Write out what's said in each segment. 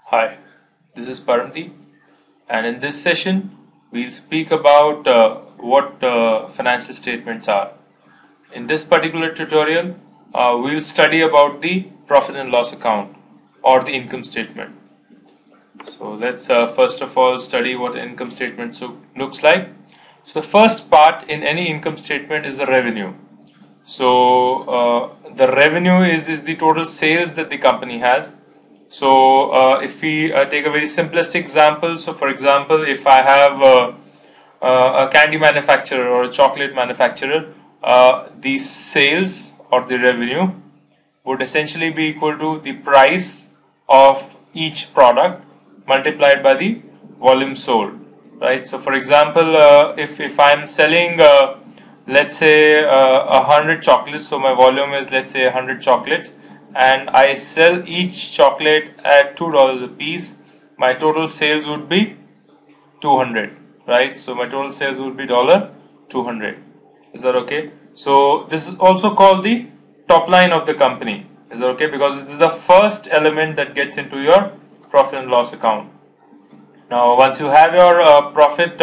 Hi, this is Paramdeep, and in this session we'll speak about what financial statements are. In this particular tutorial, we'll study about the profit and loss account or the income statement. So let's first of all study what an income statement looks like. So the first part in any income statement is the revenue. So the revenue is the total sales that the company has. So if we take a very simplistic example, so for example, if I have a candy manufacturer or a chocolate manufacturer, the sales or the revenue would essentially be equal to the price of each product multiplied by the volume sold, right? So for example, if I'm selling let's say 100 chocolates, so my volume is, let's say, 100 chocolates, and I sell each chocolate at $2 a piece, my total sales would be 200, right? So my total sales would be $200. Is that okay? So this is also called the top line of the company. Is that okay? Because this is the first element that gets into your profit and loss account. Now once you have your profit,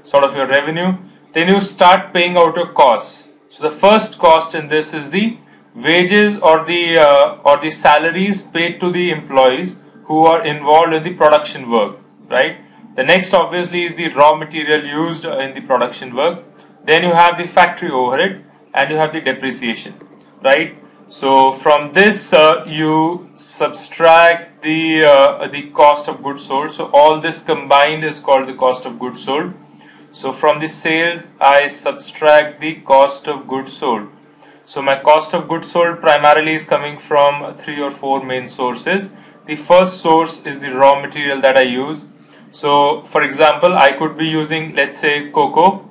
sort of your revenue, then you start paying out your costs. So the first cost in this is the wages or the salaries paid to the employees who are involved in the production work, right? The next obviously is the raw material used in the production work. Then you have the factory overheads and you have the depreciation, right? So from this you subtract the cost of goods sold. So all this combined is called the cost of goods sold. So from the sales I subtract the cost of goods sold. So my cost of goods sold primarily is coming from 3 or 4 main sources. The first source is the raw material that I use. So for example, I could be using, let's say, cocoa,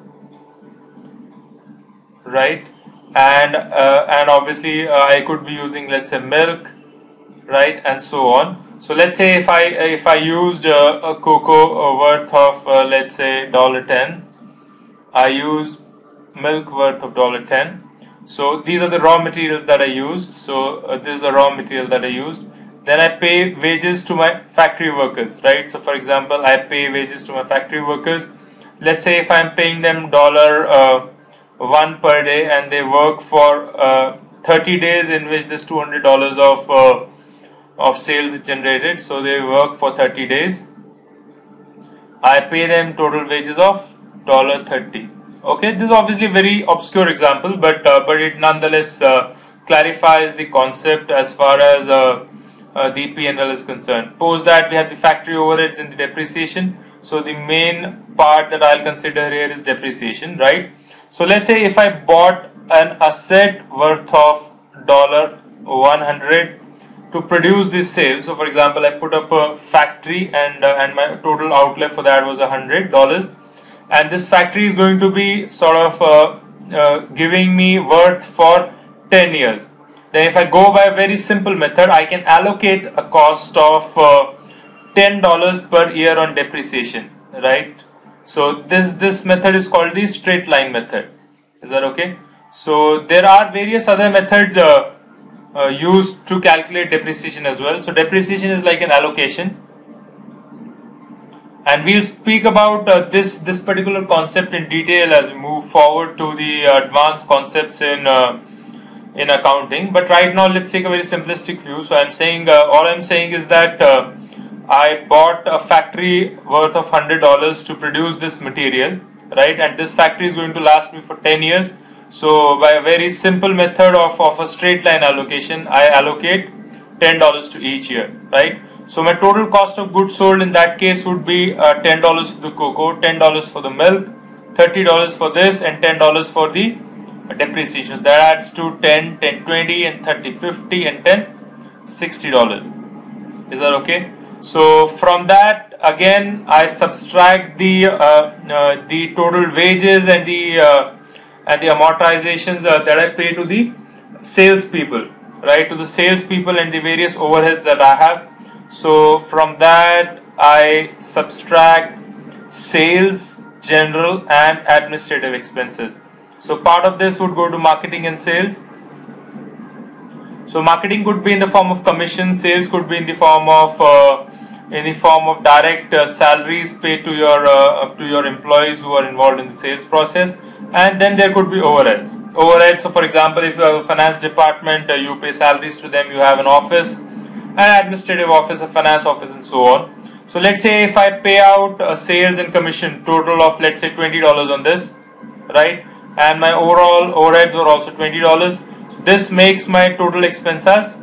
right? And obviously I could be using, let's say, milk, right, and so on. So let's say if I used a cocoa worth of let's say $10, I used milk worth of $10. So these are the raw materials that I used. So this is the raw material that I used. Then I pay wages to my factory workers, right? So for example, I pay wages to my factory workers. Let's say if I'm paying them $1 per day and they work for 30 days in which this $200 of sales is generated. So they work for 30 days. I pay them total wages of $30. Okay, this is obviously a very obscure example, but it nonetheless clarifies the concept as far as the P&L is concerned. Post that we have the factory overheads and the depreciation. So the main part that I'll consider here is depreciation, right? So let's say if I bought an asset worth of $100 to produce this sale. So for example, I put up a factory and my total outlay for that was $100, and this factory is going to be sort of giving me worth for 10 years. Then if I go by a very simple method, I can allocate a cost of $10 per year on depreciation, right? So this method is called the straight line method. Is that okay? So there are various other methods used to calculate depreciation as well. So depreciation is like an allocation, and we'll speak about this particular concept in detail as we move forward to the advanced concepts in accounting. But right now let's take a very simplistic view. So I'm saying all I'm saying is that I bought a factory worth of $100 to produce this material, right? And this factory is going to last me for 10 years. So by a very simple method of a straight line allocation, I allocate $10 to each year, right? So my total cost of goods sold in that case would be $10 for the cocoa, $10 for the milk, $30 for this, and $10 for the depreciation. That adds to $10, $10, $20, and $30, $50, and $10, $60. Is that okay? So from that, again, I subtract the total wages and the amortizations that I pay to the salespeople, right? To the salespeople and the various overheads that I have. So from that, I subtract sales, general, and administrative expenses. So part of this would go to marketing and sales. So marketing could be in the form of commission, sales could be in the form of in the form of direct salaries paid to your employees who are involved in the sales process, and then there could be overheads. So for example, if you have a finance department, you pay salaries to them. You have an office, an administrative office, a finance office, and so on. So let's say if I pay out a sales and commission total of, let's say, $20 on this, right, and my overall overheads were also $20, so this makes my total expense as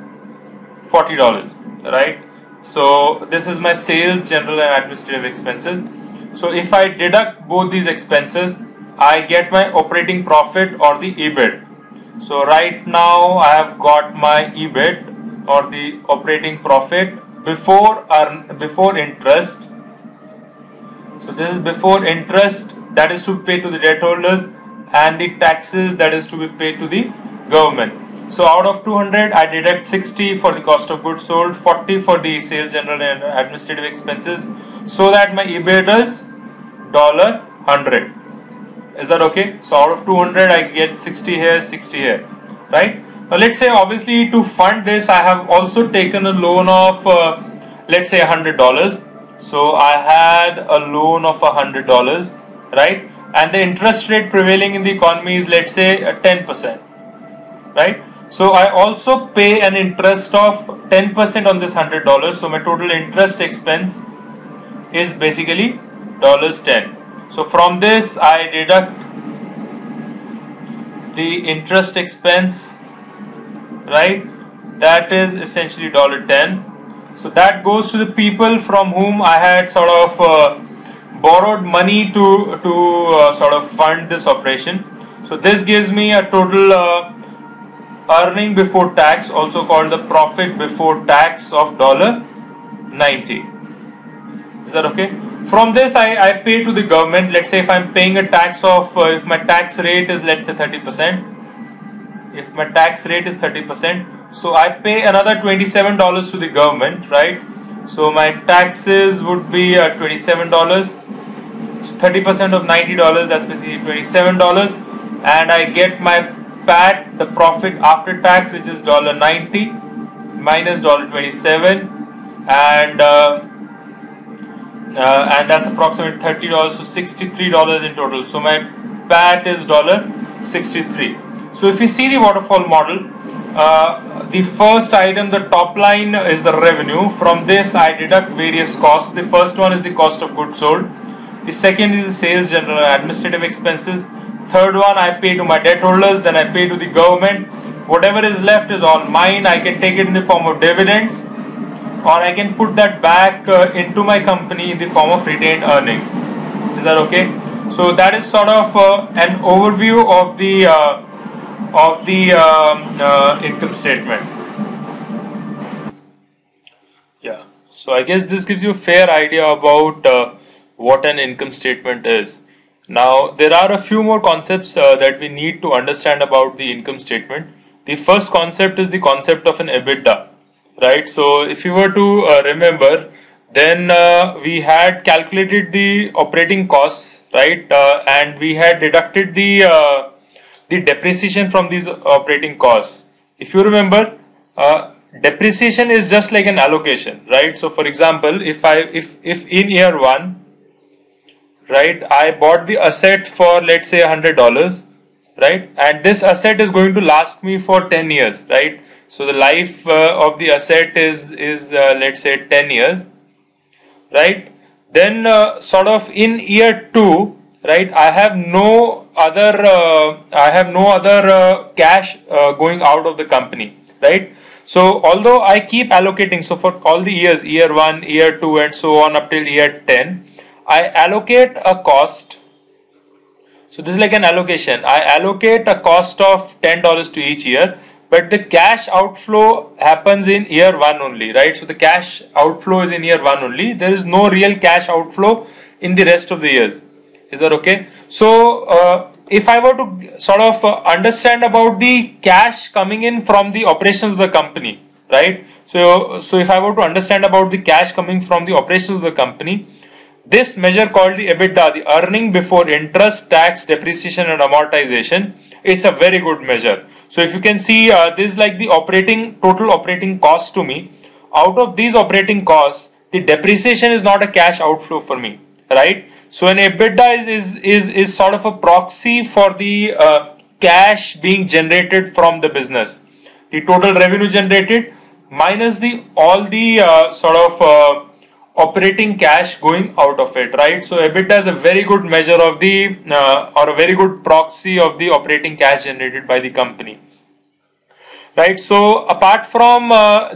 $40, right? So this is my sales, general and administrative expenses. So if I deduct both these expenses, I get my operating profit or the EBIT. So right now I have got my EBIT or the operating profit before interest. So this is before interest, that is to be paid to the debt holders, and the taxes, that is to be paid to the government. So out of 200, I deduct 60 for the cost of goods sold, 40 for the sales, general and administrative expenses, so that my EBIT is $100. Is that okay? So out of 200, I get 60 here, 60 here, right? Now let's say, obviously, to fund this, I have also taken a loan of, let's say, $100. So I had a loan of $100, right? And the interest rate prevailing in the economy is, let's say, 10%, right? So I also pay an interest of 10% on this $100. So my total interest expense is basically $10. So from this I deduct the interest expense, right? That is essentially $10. So that goes to the people from whom I had sort of borrowed money to sort of fund this operation. So this gives me a total earning before tax, also called the profit before tax, of $90. Is that okay? From this I pay to the government. Let's say if I'm paying a tax of, if my tax rate is, let's say, 30%. If my tax rate is 30%, so I pay another $27 to the government, right? So my taxes would be $27. So 30% of $90, that's basically $27, and I get my PAT, the profit after tax, which is $90 minus $27, and that's approximately $30, so $63 in total. So my PAT is $63. So if you see the waterfall model, the first item, the top line, is the revenue. From this I deduct various costs. The first one is the cost of goods sold. The second is the sales, general and administrative expenses. Third one, I pay to my debt holders, then I pay to the government. Whatever is left is all mine. I can take it in the form of dividends, or I can put that back into my company in the form of retained earnings. Is that okay? So that is sort of an overview of the income statement. Yeah. So I guess this gives you a fair idea about what an income statement is. Now, there are a few more concepts that we need to understand about the income statement. The first concept is the concept of an EBITDA, right? So, if you were to remember, then we had calculated the operating costs, right? And we had deducted the depreciation from these operating costs. If you remember, depreciation is just like an allocation, right? So, for example, if in year 1, right, I bought the asset for, let's say, $100, right, and this asset is going to last me for 10 years, right? So the life of the asset is let's say 10 years, right? Then sort of in year 2, right, I have no other cash going out of the company, right? So although I keep allocating, so for all the years, year 1, year 2, and so on up till year 10, I allocate a cost. So this is like an allocation. I allocate a cost of $10 to each year, but the cash outflow happens in year 1 only, right? So the cash outflow is in year 1 only. There is no real cash outflow in the rest of the years. Is that okay? So if I were to sort of understand about the cash coming in from the operations of the company, right? So if I were to understand about the cash coming from the operations of the company, this measure called the EBITDA, the earning before interest, tax, depreciation and amortization, is a very good measure. So if you can see, this is like the total operating cost to me. Out of these operating costs, the depreciation is not a cash outflow for me, right? So an EBITDA is sort of a proxy for the cash being generated from the business. The total revenue generated minus the all the sort of operating cash going out of it, right? So EBITDA is a very good measure of the or a very good proxy of the operating cash generated by the company, right? So apart from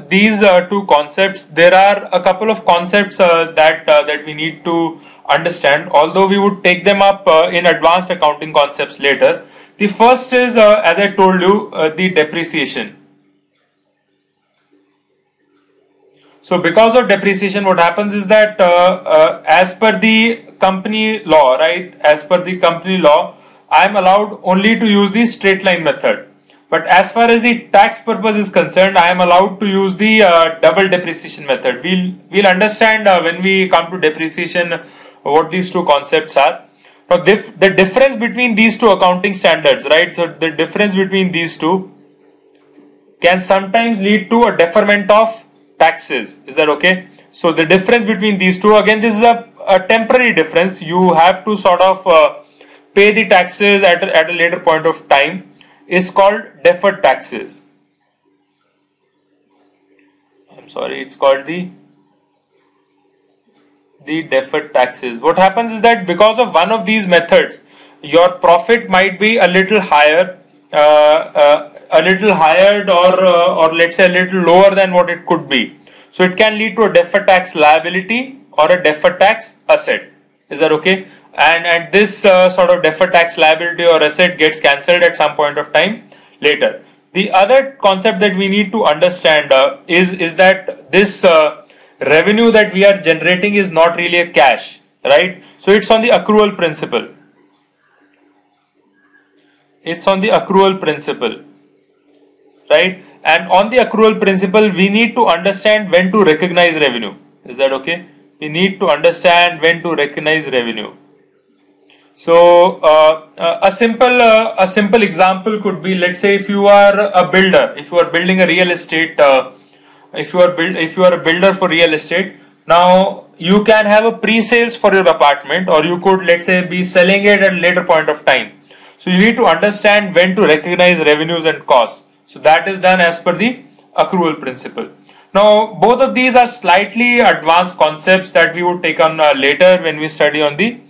these two concepts, there are a couple of concepts that we need to understand, although we would take them up in advanced accounting concepts later. The first is, as I told you, the depreciation. So because of depreciation, what happens is that as per the company law, right? As per the company law, I am allowed only to use the straight line method. But as far as the tax purpose is concerned, I am allowed to use the double depreciation method. We'll understand when we come to depreciation what these two concepts are. Now, the difference between these two accounting standards, right? So the difference between these two can sometimes lead to a deferment of taxes. Is that okay? So the difference between these two, again, this is a temporary difference. You have to sort of pay the taxes at a later point of time, is called deferred taxes. I'm sorry, it's called the deferred taxes. What happens is that because of one of these methods, your profit might be a little higher, or let's say a little lower than what it could be. So it can lead to a deferred tax liability or a deferred tax asset. Is that okay? And this sort of deferred tax liability or asset gets cancelled at some point of time later. The other concept that we need to understand is that this revenue that we are generating is not really a cash, right? So it's on the accrual principle. It's on the accrual principle, right? And on the accrual principle, we need to understand when to recognize revenue. Is that okay? We need to understand when to recognize revenue. So a simple example could be, let's say, if you are a builder, if you are building a real estate, if you are a builder for real estate, now you can have a pre-sales for your apartment, or you could, let's say, be selling it at a later point of time. So you need to understand when to recognize revenues and costs. So that is done as per the accrual principle. Now both of these are slightly advanced concepts that we would take on later when we study on the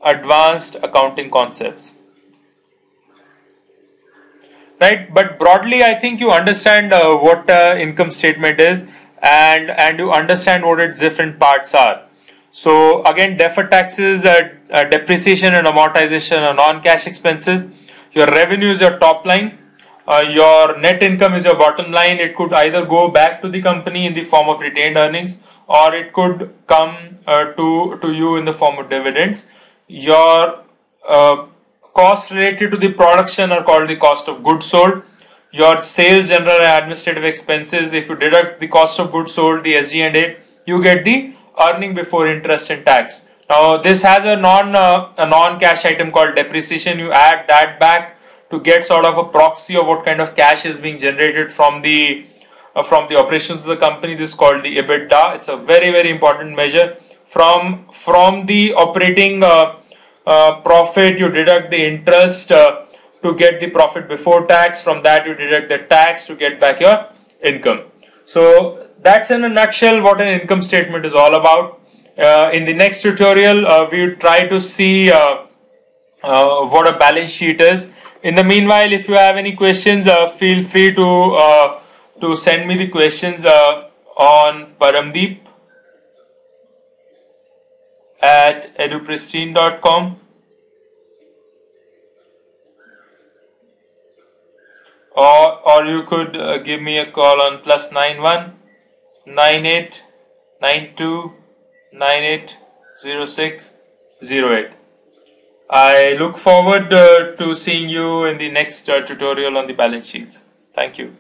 advanced accounting concepts, right? But broadly, I think you understand what income statement is, and you understand what its different parts are. So again, deferred taxes, depreciation and amortization are non-cash expenses. Your revenue is your top line. Your net income is your bottom line. It could either go back to the company in the form of retained earnings, or it could come to you in the form of dividends. Your costs related to the production are called the cost of goods sold. Your sales, general and administrative expenses, if you deduct the cost of goods sold, the SG&A, you get the earning before interest and tax. Now this has a non-cash item called depreciation. You add that back to get sort of a proxy of what kind of cash is being generated from the operations of the company. This is called the EBITDA. It's a very important measure. From the operating profit, you deduct the interest to get the profit before tax. From that, you deduct the tax to get back your income. So that's in a nutshell what an income statement is all about. In the next tutorial, we will try to see what a balance sheet is. In the meanwhile, if you have any questions, feel free to send me the questions on Paramdeep at EduPristine.com, or you could give me a call on +91 98 92 98 06 08. I look forward to seeing you in the next tutorial on the balance sheets. Thank you.